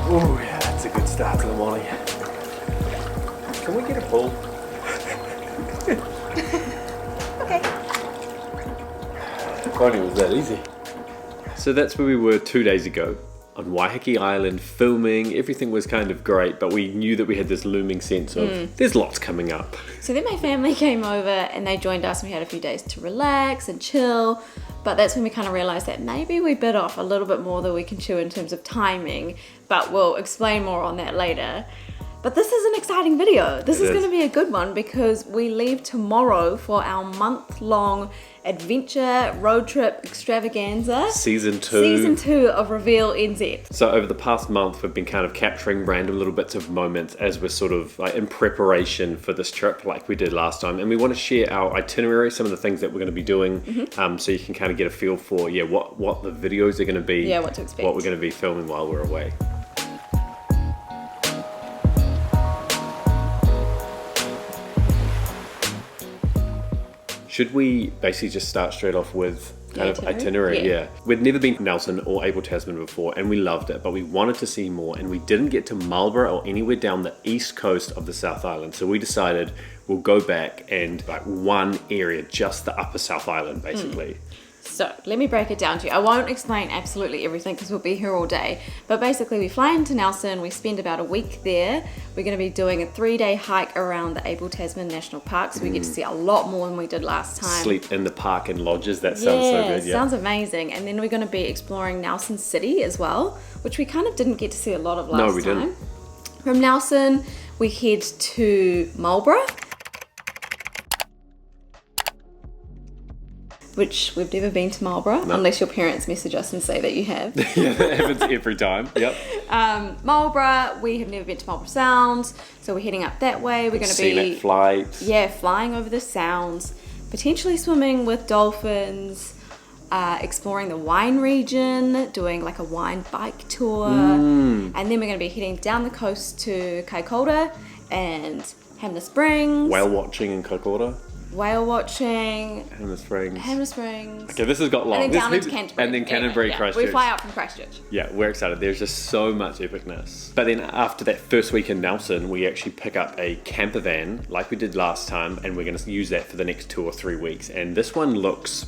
Oh yeah, that's a good start to the morning. Can we get a pool? Okay. If only it was that easy. So that's where we were 2 days ago, on Waiheke Island, filming. Everything was kind of great, but we knew that we had this looming sense of there's lots coming up. So then my family came over and they joined us and we had a few days to relax and chill. But that's when we kind of realized that maybe we bit off a little bit more than we can chew in terms of timing, but we'll explain more on that later. But this is an exciting video. This is going to be a good one because we leave tomorrow for our month-long adventure road trip extravaganza. Season 2. Season 2 of Reveal NZ. So over the past month, we've been kind of capturing random little bits of moments as we're sort of like in preparation for this trip like we did last time. And we want to share our itinerary, some of the things that we're going to be doing, so you can kind of get a feel for, what the videos are going to be. Yeah, what to expect. What we're going to be filming while we're away. Should we basically just start straight off with kind of itinerary? Yeah. We'd never been to Nelson or Abel Tasman before and we loved it, but we wanted to see more and we didn't get to Marlborough or anywhere down the east coast of the South Island. So we decided we'll go back and like one area, just the upper South Island basically. So let me break it down to you. I won't explain absolutely everything because we'll be here all day. But basically we fly into Nelson, we spend about a week there. We're going to be doing a 3-day hike around the Abel Tasman National Park. So we get to see a lot more than we did last time. Sleep in the park and lodges, that sounds so good. Yeah, sounds amazing. And then we're going to be exploring Nelson City as well, which we kind of didn't get to see a lot of last time. No, we didn't. From Nelson, we head to Marlborough, which we've never been to Marlborough, unless your parents message us and say that you have. Yeah, that happens every time. Yep. Marlborough, we have never been to Marlborough Sounds, so we're heading up that way. We're going to be scenic flights. Yeah, flying over the Sounds, potentially swimming with dolphins, exploring the wine region, doing like a wine bike tour, and then we're going to be heading down the coast to Kaikoura and Hamner Springs. Whale watching in Kaikoura. Whale watching. Hamner Springs. Hamner Springs. Okay, this has got long. And then down into Canterbury. And then Canterbury, Christchurch. We fly out from Christchurch. Yeah, we're excited. There's just so much epicness. But then after that first week in Nelson, we actually pick up a campervan like we did last time, and we're going to use that for the next 2 or 3 weeks. And this one looks...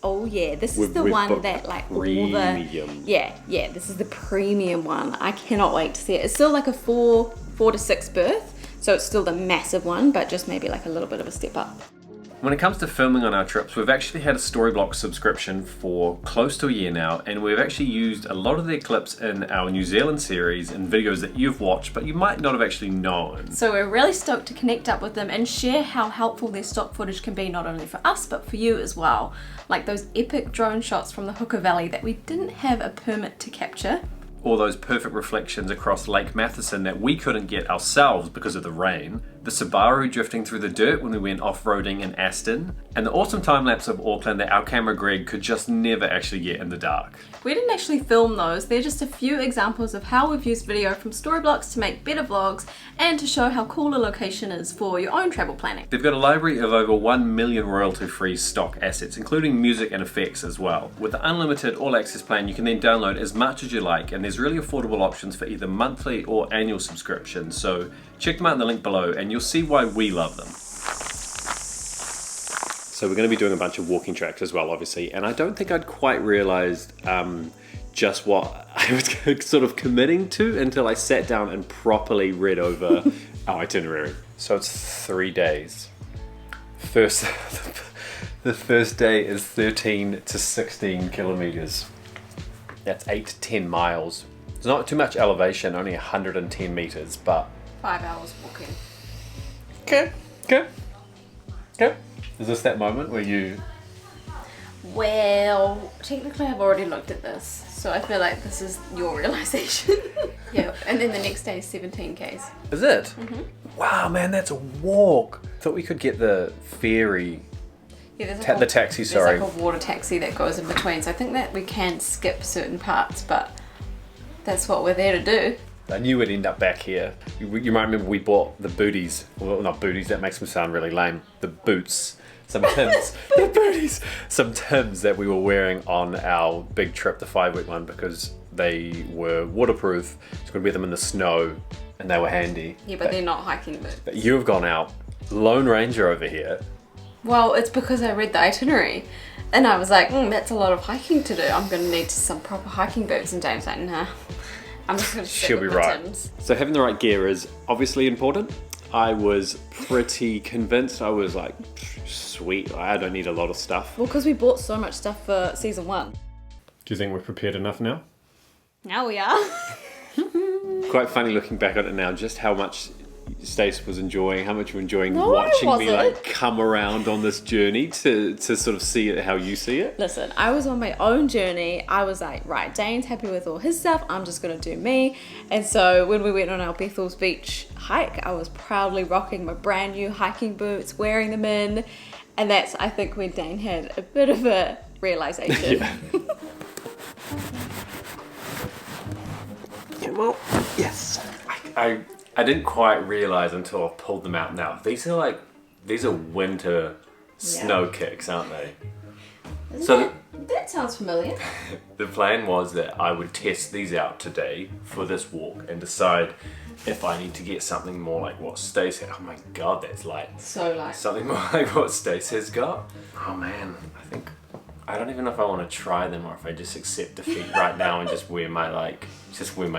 Oh yeah, this is the one that like premium. all the... Yeah, this is the premium one. I cannot wait to see it. It's still like a 4 to 6 berth. So it's still the massive one, but just maybe like a little bit of a step up. When it comes to filming on our trips, we've actually had a Storyblock subscription for close to a year now, and we've actually used a lot of their clips in our New Zealand series and videos that you've watched, but you might not have actually known. So we're really stoked to connect up with them and share how helpful their stock footage can be, not only for us, but for you as well. Like those epic drone shots from the Hooker Valley that we didn't have a permit to capture. Or those perfect reflections across Lake Matheson that we couldn't get ourselves because of the rain, the Subaru drifting through the dirt when we went off-roading in Aston, and the awesome time-lapse of Auckland that our camera Greg could just never actually get in the dark. We didn't actually film those, they're just a few examples of how we've used video from Storyblocks to make better vlogs and to show how cool a location is for your own travel planning. They've got a library of over 1 million royalty-free stock assets, including music and effects as well. With the unlimited all-access plan, you can then download as much as you like, and there's really affordable options for either monthly or annual subscriptions. So check them out in the link below and you'll see why we love them. So we're going to be doing a bunch of walking tracks as well, obviously, and I don't think I'd quite realised just what I was sort of committing to until I sat down and properly read over our itinerary. So it's 3 days. The first day is 13 to 16 kilometres. That's 8 to 10 miles. It's not too much elevation, only 110 metres, but... 5 hours walking. Okay. Is this that moment where you... Well, technically I've already looked at this, so I feel like this is your realisation. Yeah, and then the next day is 17 Ks. Is it? Mm-hmm. Wow, man, that's a walk. Thought we could get the ferry... Yeah, the taxi, sorry. There's like a water taxi that goes in between, so I think that we can skip certain parts, but that's what we're there to do. I knew we'd end up back here. You might remember we bought the booties, well not booties, that makes me sound really lame, the boots some Tims. They're booties. Some Tims that we were wearing on our big trip, the 5-week one, because they were waterproof. It's going to wear them in the snow, and they were handy. Yeah, but they're not hiking boots. But you have gone out, Lone Ranger over here. Well, it's because I read the itinerary. And I was like, that's a lot of hiking to do. I'm going to need some proper hiking boots. And James like, nah, I'm just going to stick She'll with be my right. Tims. So having the right gear is obviously important. I was pretty convinced. I was like, sweet, I don't need a lot of stuff. Well, because we bought so much stuff for season 1. Do you think we're prepared enough now? Now we are. Quite funny looking back on it now, just how much Stacey was enjoying, how much you're enjoying No, I watching me wasn't. like come around on this journey to sort of see it how you see it. Listen, I was on my own journey. I was like, right, Dane's happy with all his stuff. I'm just going to do me. And so when we went on our Bethel's Beach hike, I was proudly rocking my brand new hiking boots, wearing them in. And that's, I think, when Dane had a bit of a realization. Yeah. Come on. Yes. I didn't quite realize until I pulled them out now. These are winter snow kicks, aren't they? That sounds familiar. The plan was that I would test these out today for this walk and decide if I need to get something more like what Stacey. Oh my god, that's light. So light. Something more like what Stacey has got. Oh man, I don't even know if I want to try them or if I just accept defeat right now and just wear my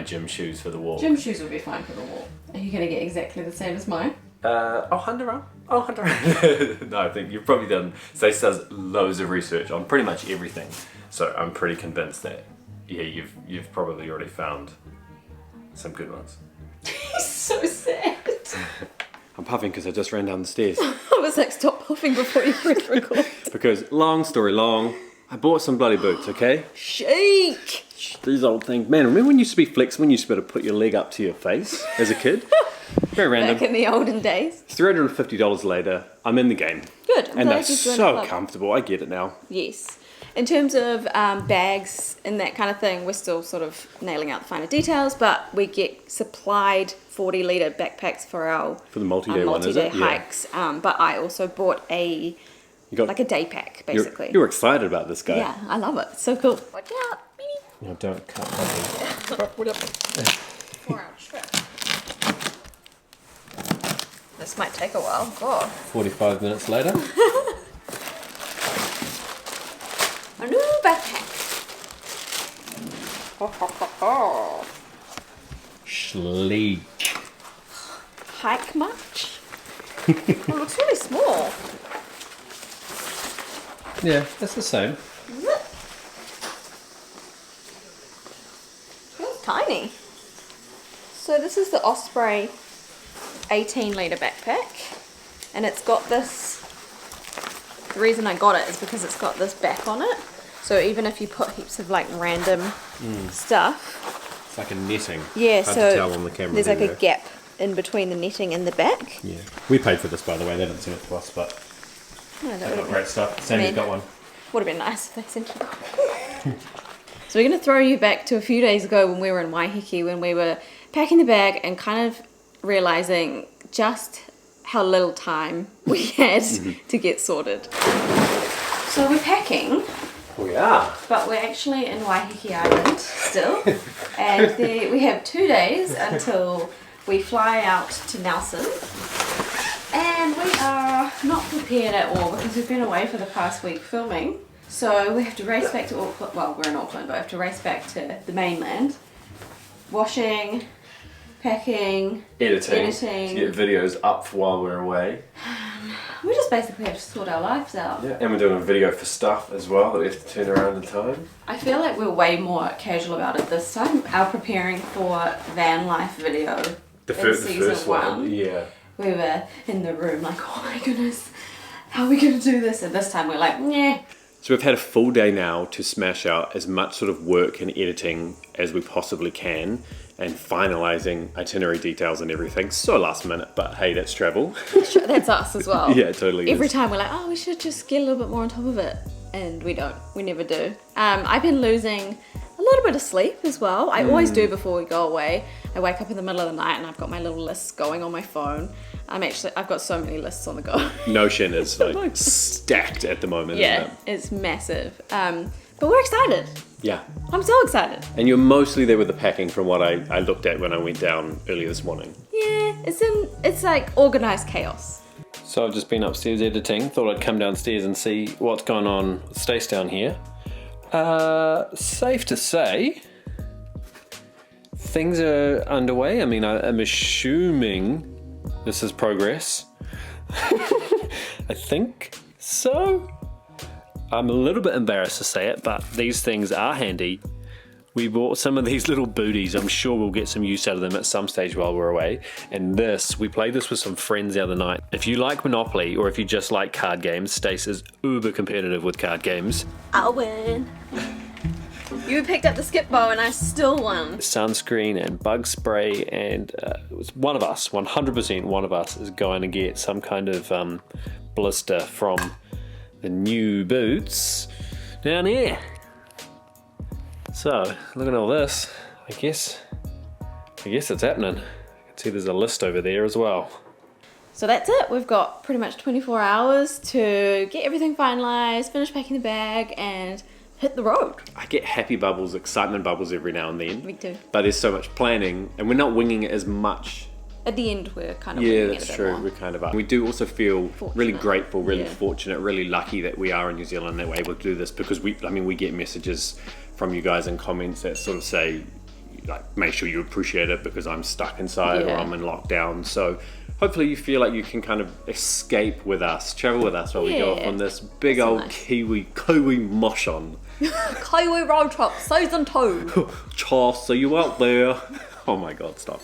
gym shoes for the walk. Gym shoes will be fine for the walk. Are you going to get exactly the same as mine? I'll hunt around. No, I think you've probably done. Stacey does loads of research on pretty much everything, so I'm pretty convinced that you've probably already found some good ones. He's so sad. I'm puffing because I just ran down the stairs. I was like, stop puffing before you press record. Because, long story long, I bought some bloody boots, okay? Chic! These old things. Man, remember when you used to be flexible when you used to be able to put your leg up to your face as a kid? Very random. Back in the olden days. $350 later, I'm in the game. Good. And they're so comfortable. I get it now. Yes. In terms of bags and that kind of thing, we're still sort of nailing out the finer details, but we get supplied 40-litre backpacks for the multi-day one, is it? hikes. But I also bought a day pack, basically. You're excited about this guy. Yeah, I love it. It's so cool. Watch out. No, don't cut that. 4-hour trip. This might take a while. God. 45 minutes later. A new backpack. Sleek. Hike much? It looks really small. Yeah, that's the same. It's tiny. So this is the Osprey 18-litre backpack, and it's got this. The reason I got it is because it's got this back on it. So even if you put heaps of like random stuff. It's like a netting. Yeah, hard so to tell on the camera there's like video. a gap in between the netting and the back. Yeah. We paid for this, by the way. They didn't send it to us, but Oh, that they would got have great stuff. Sammy's got one. would have been nice if they sent you. So we're going to throw you back to a few days ago when we were in Waiheke, when we were packing the bag and kind of realizing just how little time we had to get sorted. So we're packing. We are. But we're actually in Waiheke Island still. And we have 2 days until we fly out to Nelson. And we are not prepared at all because we've been away for the past week filming. So we have to race back to Auckland. Well, we're in Auckland, but we have to race back to the mainland. Washing, packing, Editing. To get videos up while we're away. We just basically have to sort our lives out. Yeah, and we're doing a video for stuff as well that we have to turn around in time. I feel like we're way more casual about it this time. Our preparing for van life video. The first one, yeah. We were in the room like, oh my goodness, how are we going to do this? And this time we're like, yeah. So we've had a full day now to smash out as much sort of work and editing as we possibly can and finalising itinerary details and everything. So last minute, but hey, that's travel. That's us as well. Yeah, totally. Every time we're like, oh, we should just get a little bit more on top of it. And we don't. We never do. I've been losing a little bit of sleep as well. I always do before we go away. I wake up in the middle of the night and I've got my little lists going on my phone. I've got so many lists on the go. Notion is like stacked at the moment. Yeah, isn't it? it's massive. But we're excited. Yeah. I'm so excited. And you're mostly there with the packing from what I looked at when I went down earlier this morning. Yeah, it's like organized chaos. So I've just been upstairs editing. Thought I'd come downstairs and see what's going on with Stace down here. Safe to say, things are underway. I mean, I'm assuming this is progress. I think so. I'm a little bit embarrassed to say it, but these things are handy. We bought some of these little booties. I'm sure we'll get some use out of them at some stage while we're away. And we played this with some friends the other night. If you like Monopoly, or if you just like card games, Stace is uber competitive with card games. I'll win. You picked up the skip bow and I still won. Sunscreen and bug spray, and it was one of us, 100% one of us, is going to get some kind of blister from the new boots down here. So, looking at all this, I guess it's happening. I can see there's a list over there as well. So that's it. We've got pretty much 24 hours to get everything finalized, finish packing the bag, and hit the road. I get happy bubbles, excitement bubbles every now and then. Me too. But there's so much planning, and we're not winging it as much. At the end, we're kind of winging it a bit that's true. more. We kind of are. We do also feel really grateful, really Yeah. fortunate, really lucky that we are in New Zealand, that we're able to do this, because we get messages from you guys in comments that sort of say, like, make sure you appreciate it because I'm stuck inside or Yeah. I'm in lockdown. So hopefully you feel like you can kind of escape with us, travel with us while we go off on this big old nice. Kiwi mosh on. Kiwi road trip, season 2. Char, see you out there. Oh my God, stop.